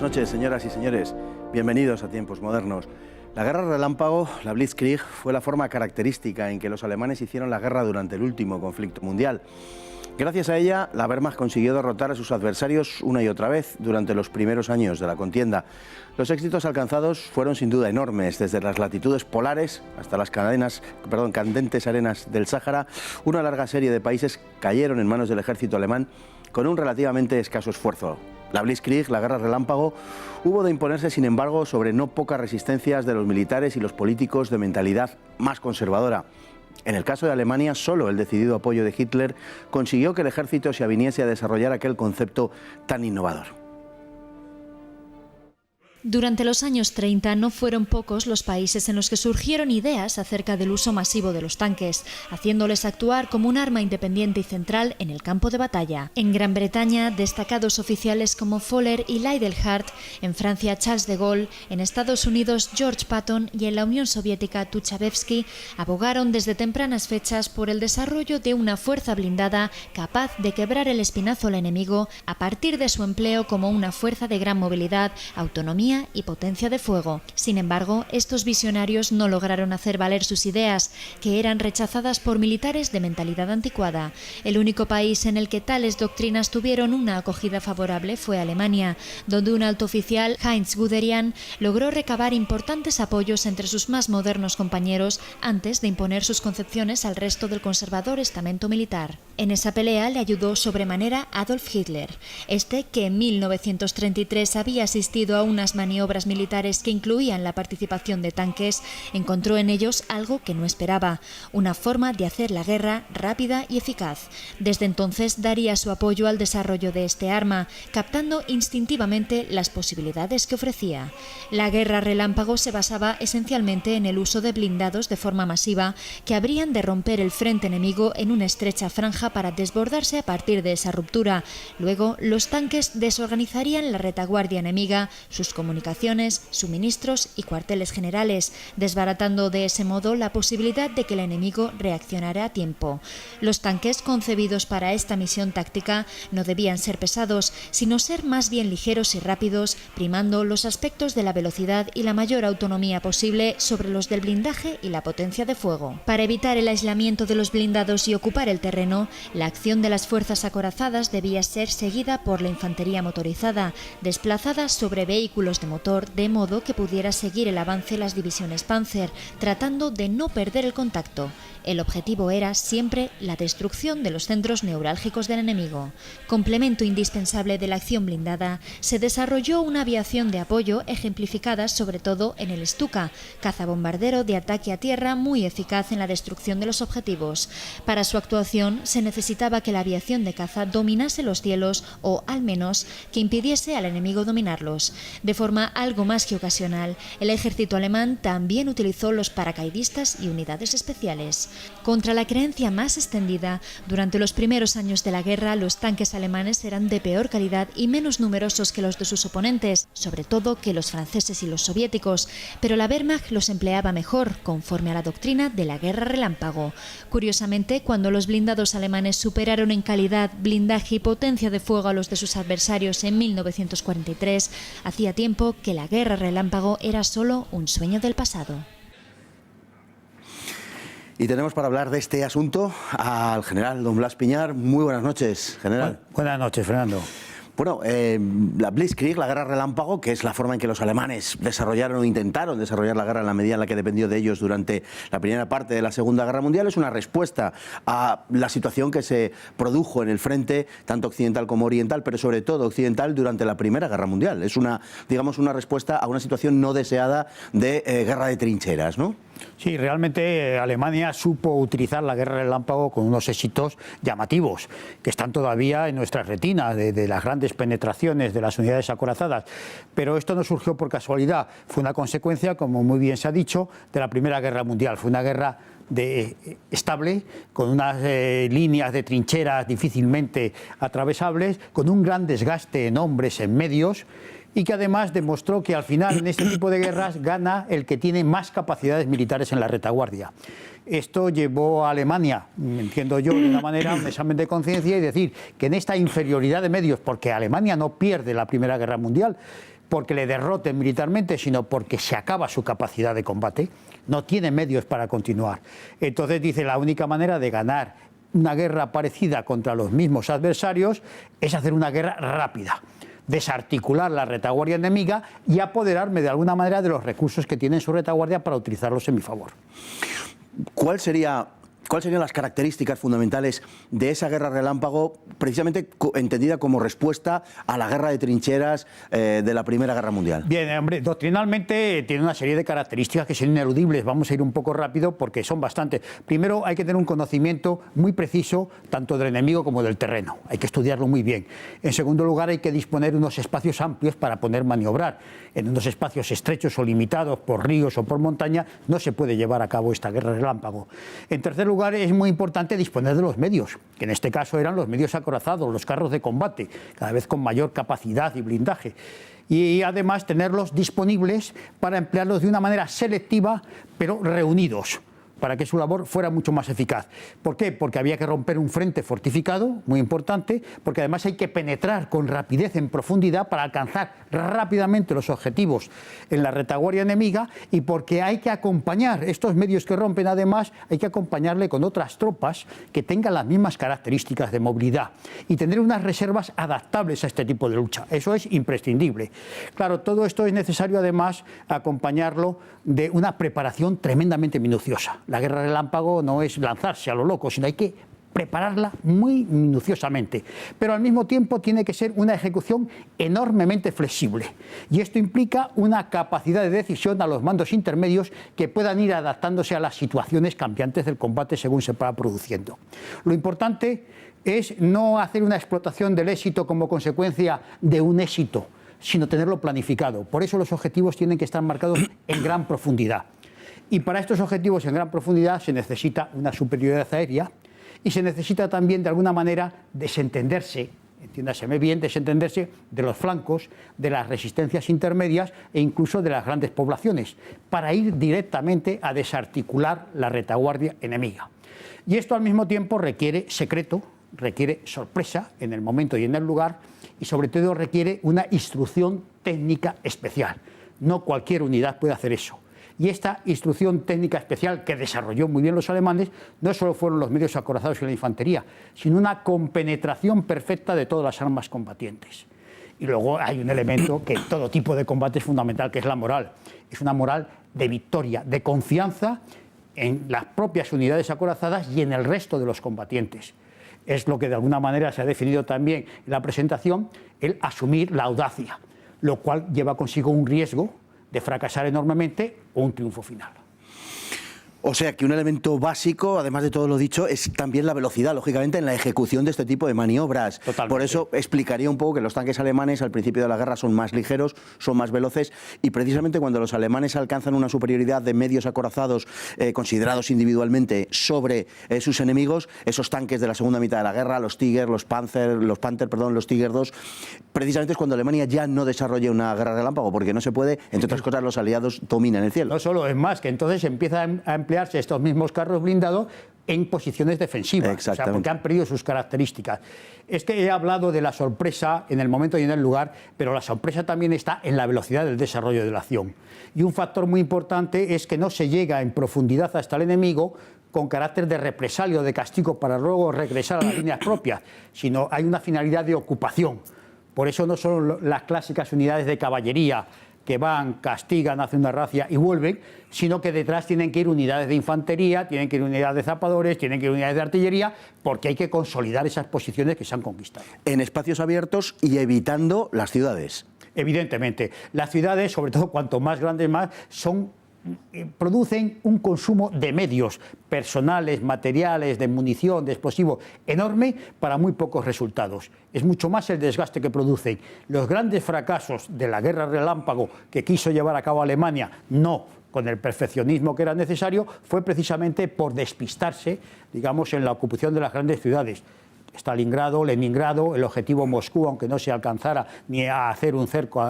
noches, señoras y señores. Bienvenidos a Tiempos Modernos. La guerra relámpago, la Blitzkrieg, fue la forma característica en que los alemanes hicieron la guerra durante el último conflicto mundial. Gracias a ella, la Wehrmacht consiguió derrotar a sus adversarios una y otra vez durante los primeros años de la contienda. Los éxitos alcanzados fueron sin duda enormes, desde las latitudes polares hasta las candentes arenas del Sáhara. Una larga serie de países cayeron en manos del ejército alemán con un relativamente escaso esfuerzo. La Blitzkrieg, la guerra relámpago, hubo de imponerse, sin embargo, sobre no pocas resistencias de los militares y los políticos de mentalidad más conservadora. En el caso de Alemania, solo el decidido apoyo de Hitler consiguió que el ejército se aviniese a desarrollar aquel concepto tan innovador. Durante los años 30 no fueron pocos los países en los que surgieron ideas acerca del uso masivo de los tanques, haciéndoles actuar como un arma independiente y central en el campo de batalla. En Gran Bretaña, destacados oficiales como Fowler y Leidelhardt, en Francia Charles de Gaulle, en Estados Unidos George Patton y en la Unión Soviética Tucholsky abogaron desde tempranas fechas por el desarrollo de una fuerza blindada capaz de quebrar el espinazo al enemigo a partir de su empleo como una fuerza de gran movilidad, autonomía y potencia de fuego. Sin embargo, estos visionarios no lograron hacer valer sus ideas, que eran rechazadas por militares de mentalidad anticuada. El único país en el que tales doctrinas tuvieron una acogida favorable fue Alemania, donde un alto oficial, Heinz Guderian, logró recabar importantes apoyos entre sus más modernos compañeros antes de imponer sus concepciones al resto del conservador estamento militar. En esa pelea le ayudó sobremanera Adolf Hitler, que en 1933 había asistido a unas maniobras militares que incluían la participación de tanques, encontró en ellos algo que no esperaba, una forma de hacer la guerra rápida y eficaz. Desde entonces daría su apoyo al desarrollo de este arma, captando instintivamente las posibilidades que ofrecía. La guerra relámpago se basaba esencialmente en el uso de blindados de forma masiva que habrían de romper el frente enemigo en una estrecha franja para desbordarse a partir de esa ruptura. Luego, los tanques desorganizarían la retaguardia enemiga, sus comunicaciones, suministros y cuarteles generales, desbaratando de ese modo la posibilidad de que el enemigo reaccionara a tiempo. Los tanques concebidos para esta misión táctica no debían ser pesados, sino ser más bien ligeros y rápidos, primando los aspectos de la velocidad y la mayor autonomía posible sobre los del blindaje y la potencia de fuego. Para evitar el aislamiento de los blindados y ocupar el terreno, la acción de las fuerzas acorazadas debía ser seguida por la infantería motorizada, desplazada sobre vehículos de motor, de modo que pudiera seguir el avance de las divisiones Panzer, tratando de no perder el contacto. El objetivo era siempre la destrucción de los centros neurálgicos del enemigo. Complemento indispensable de la acción blindada, se desarrolló una aviación de apoyo ejemplificada sobre todo en el Stuka, cazabombardero de ataque a tierra muy eficaz en la destrucción de los objetivos. Para su actuación se necesitaba que la aviación de caza dominase los cielos o, al menos, que impidiese al enemigo dominarlos. De forma algo más que ocasional, el ejército alemán también utilizó los paracaidistas y unidades especiales. Contra la creencia más extendida, durante los primeros años de la guerra los tanques alemanes eran de peor calidad y menos numerosos que los de sus oponentes, sobre todo que los franceses y los soviéticos, pero la Wehrmacht los empleaba mejor, conforme a la doctrina de la guerra relámpago. Curiosamente, cuando los blindados alemanes superaron en calidad, blindaje y potencia de fuego a los de sus adversarios en 1943, hacía tiempo que la guerra relámpago era solo un sueño del pasado. Y tenemos para hablar de este asunto al general don Blas Piñar. Muy buenas noches, general. Buenas noches, Fernando. Bueno, la Blitzkrieg, la guerra relámpago, que es la forma en que los alemanes desarrollaron o intentaron desarrollar la guerra en la medida en la que dependió de ellos durante la primera parte de la Segunda Guerra Mundial, es una respuesta a la situación que se produjo en el frente, tanto occidental como oriental, pero sobre todo occidental durante la Primera Guerra Mundial. Es una respuesta a una situación no deseada de guerra de trincheras, ¿no? Sí, realmente Alemania supo utilizar la guerra relámpago con unos éxitos llamativos, que están todavía en nuestras retinas, de las grandes penetraciones de las unidades acorazadas. Pero esto no surgió por casualidad, fue una consecuencia, como muy bien se ha dicho, de la Primera Guerra Mundial. Fue una guerra estable, con unas líneas de trincheras difícilmente atravesables, con un gran desgaste en hombres, en medios, y que además demostró que al final en este tipo de guerras gana el que tiene más capacidades militares en la retaguardia. Esto llevó a Alemania, entiendo yo, de una manera, un examen de conciencia y decir que en esta inferioridad de medios, porque Alemania no pierde la Primera Guerra Mundial, porque le derroten militarmente, sino porque se acaba su capacidad de combate. No tiene medios para continuar. Entonces dice, la única manera de ganar una guerra parecida contra los mismos adversarios es hacer una guerra rápida, desarticular la retaguardia enemiga y apoderarme de alguna manera de los recursos que tiene en su retaguardia para utilizarlos en mi favor. ¿Cuáles serían las características fundamentales de esa guerra relámpago, precisamente entendida como respuesta a la guerra de trincheras de la Primera Guerra Mundial? Bien, hombre, doctrinalmente tiene una serie de características que son ineludibles. Vamos a ir un poco rápido porque son bastantes. Primero, hay que tener un conocimiento muy preciso tanto del enemigo como del terreno. Hay que estudiarlo muy bien. En segundo lugar, hay que disponer de unos espacios amplios para poder maniobrar. En unos espacios estrechos o limitados por ríos o por montaña no se puede llevar a cabo esta guerra relámpago. En tercer lugar, es muy importante disponer de los medios, que en este caso eran los medios acorazados, los carros de combate, cada vez con mayor capacidad y blindaje. Y además tenerlos disponibles para emplearlos de una manera selectiva, pero reunidos, para que su labor fuera mucho más eficaz. ¿Por qué? Porque había que romper un frente fortificado, muy importante, porque además hay que penetrar con rapidez en profundidad para alcanzar rápidamente los objetivos en la retaguardia enemiga, y porque hay que acompañar estos medios que rompen, además hay que acompañarle con otras tropas que tengan las mismas características de movilidad y tener unas reservas adaptables a este tipo de lucha. Eso es imprescindible. Claro, todo esto es necesario además acompañarlo de una preparación tremendamente minuciosa. La guerra relámpago no es lanzarse a lo loco, sino hay que prepararla muy minuciosamente. Pero al mismo tiempo tiene que ser una ejecución enormemente flexible. Y esto implica una capacidad de decisión a los mandos intermedios que puedan ir adaptándose a las situaciones cambiantes del combate según se va produciendo. Lo importante es no hacer una explotación del éxito como consecuencia de un éxito, sino tenerlo planificado. Por eso los objetivos tienen que estar marcados en gran profundidad. Y para estos objetivos en gran profundidad se necesita una superioridad aérea y se necesita también, de alguna manera, desentenderse, entiéndaseme bien, desentenderse de los flancos, de las resistencias intermedias e incluso de las grandes poblaciones, para ir directamente a desarticular la retaguardia enemiga. Y esto al mismo tiempo requiere secreto, requiere sorpresa en el momento y en el lugar, y sobre todo requiere una instrucción técnica especial. No cualquier unidad puede hacer eso. Y esta instrucción técnica especial que desarrolló muy bien los alemanes no solo fueron los medios acorazados y la infantería, sino una compenetración perfecta de todas las armas combatientes. Y luego hay un elemento que en todo tipo de combate es fundamental, que es la moral. Es una moral de victoria, de confianza en las propias unidades acorazadas y en el resto de los combatientes. Es lo que de alguna manera se ha definido también en la presentación, el asumir la audacia, lo cual lleva consigo un riesgo de fracasar enormemente o un triunfo final. O sea que un elemento básico, además de todo lo dicho, es también la velocidad, lógicamente, en la ejecución de este tipo de maniobras. Totalmente. Por eso explicaría un poco que los tanques alemanes al principio de la guerra son más ligeros, son más veloces, y precisamente cuando los alemanes alcanzan una superioridad de medios acorazados considerados individualmente sobre sus enemigos, esos tanques de la segunda mitad de la guerra, los Tiger, los Panther, los Tiger II, precisamente es cuando Alemania ya no desarrolla una guerra relámpago, porque no se puede, entre otras cosas, los aliados dominan el cielo. No solo, es más, que entonces empiezan a emplearse estos mismos carros blindados en posiciones defensivas, o sea, porque han perdido sus características. Es que he hablado de la sorpresa en el momento y en el lugar, pero la sorpresa también está en la velocidad del desarrollo de la acción. Y un factor muy importante es que no se llega en profundidad hasta el enemigo con carácter de represalia o de castigo para luego regresar a las líneas propias, sino hay una finalidad de ocupación. Por eso no son las clásicas unidades de caballería que van, castigan, hacen una racia y vuelven, sino que detrás tienen que ir unidades de infantería, tienen que ir unidades de zapadores, tienen que ir unidades de artillería, porque hay que consolidar esas posiciones que se han conquistado. En espacios abiertos y evitando las ciudades. Evidentemente, las ciudades, sobre todo cuanto más grandes más, producen un consumo de medios personales, materiales, de munición, de explosivos enorme para muy pocos resultados. Es mucho más el desgaste que producen. Los grandes fracasos de la guerra relámpago que quiso llevar a cabo Alemania, no con el perfeccionismo que era necesario, fue precisamente por despistarse, digamos, en la ocupación de las grandes ciudades. Stalingrado, Leningrado, el objetivo Moscú, aunque no se alcanzara ni a hacer un cerco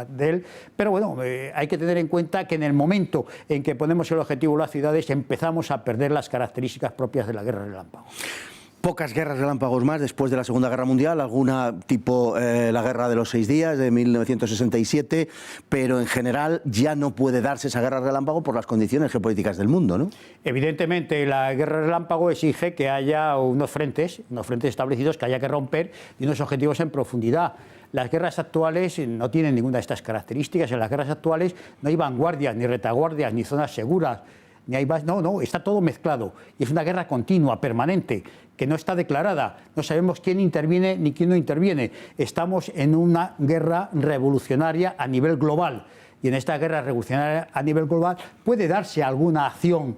de él. Pero bueno, hay que tener en cuenta que en el momento en que ponemos el objetivo en las ciudades empezamos a perder las características propias de la guerra relámpago. Pocas guerras relámpagos más después de la Segunda Guerra Mundial, alguna tipo la Guerra de los 6 días de 1967, pero en general ya no puede darse esa guerra relámpago por las condiciones geopolíticas del mundo, ¿no? Evidentemente, la guerra relámpago exige que haya unos frentes establecidos que haya que romper y unos objetivos en profundidad. Las guerras actuales no tienen ninguna de estas características. En las guerras actuales no hay vanguardias, ni retaguardias, ni zonas seguras. No, está todo mezclado. Y es una guerra continua, permanente, que no está declarada. No sabemos quién interviene ni quién no interviene. Estamos en una guerra revolucionaria a nivel global. Y en esta guerra revolucionaria a nivel global puede darse alguna acción,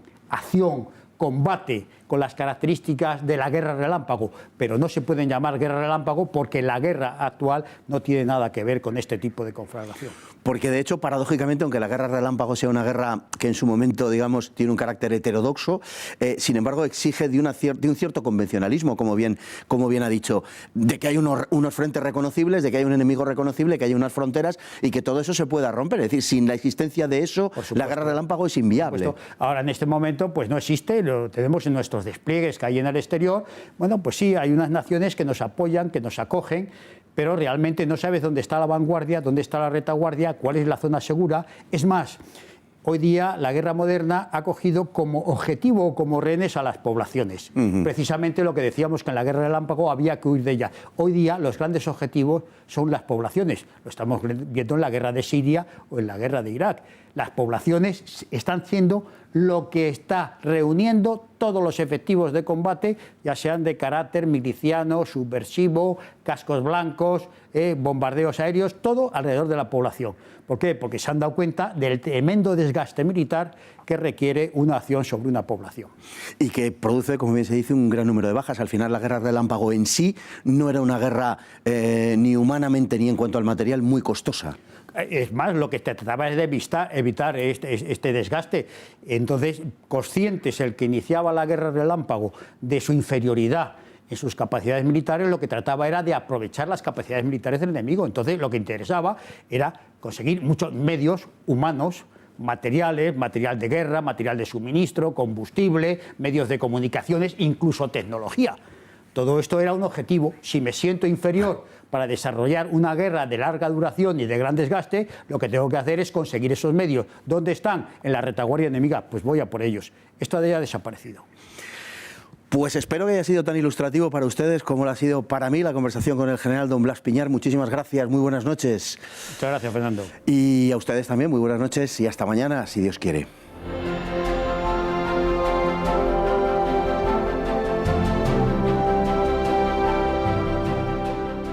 combate con las características de la guerra relámpago, pero no se pueden llamar guerra relámpago porque la guerra actual no tiene nada que ver con este tipo de conflagración. Porque de hecho, paradójicamente, aunque la guerra relámpago sea una guerra que en su momento, digamos, tiene un carácter heterodoxo, sin embargo exige de un cierto convencionalismo, como bien ha dicho, de que hay unos frentes reconocibles, de que hay un enemigo reconocible, que hay unas fronteras y que todo eso se pueda romper. Es decir, sin la existencia de eso, la guerra relámpago es inviable. Ahora, en este momento, pues no existe, lo tenemos en nuestros despliegues que hay en el exterior. Bueno, pues sí, hay unas naciones que nos apoyan, que nos acogen, pero realmente no sabes dónde está la vanguardia, dónde está la retaguardia, cuál es la zona segura. Es más, hoy día la guerra moderna ha cogido como objetivo o como rehenes a las poblaciones. Precisamente lo que decíamos, que en la guerra relámpago había que huir de ella. Hoy día los grandes objetivos son las poblaciones. Lo estamos viendo en la guerra de Siria o en la guerra de Irak. Las poblaciones están siendo lo que está reuniendo todos los efectivos de combate, ya sean de carácter miliciano, subversivo, cascos blancos, bombardeos aéreos, todo alrededor de la población. ¿Por qué? Porque se han dado cuenta del tremendo desgaste militar que requiere una acción sobre una población. Y que produce, como bien se dice, un gran número de bajas. Al final, la guerra relámpago en sí no era una guerra ni humanamente ni en cuanto al material muy costosa. Es más, lo que trataba es de evitar este desgaste. Entonces, conscientes el que iniciaba la guerra relámpago de su inferioridad en sus capacidades militares, lo que trataba era de aprovechar las capacidades militares del enemigo. Entonces, lo que interesaba era conseguir muchos medios humanos, material de guerra, material de suministro, combustible, medios de comunicaciones, incluso tecnología. Todo esto era un objetivo. Si me siento inferior para desarrollar una guerra de larga duración y de gran desgaste, lo que tengo que hacer es conseguir esos medios. ¿Dónde están? En la retaguardia enemiga. Pues voy a por ellos. Esto ha desaparecido. Pues espero que haya sido tan ilustrativo para ustedes como lo ha sido para mí la conversación con el general don Blas Piñar. Muchísimas gracias, muy buenas noches. Muchas gracias, Fernando. Y a ustedes también, muy buenas noches y hasta mañana, si Dios quiere.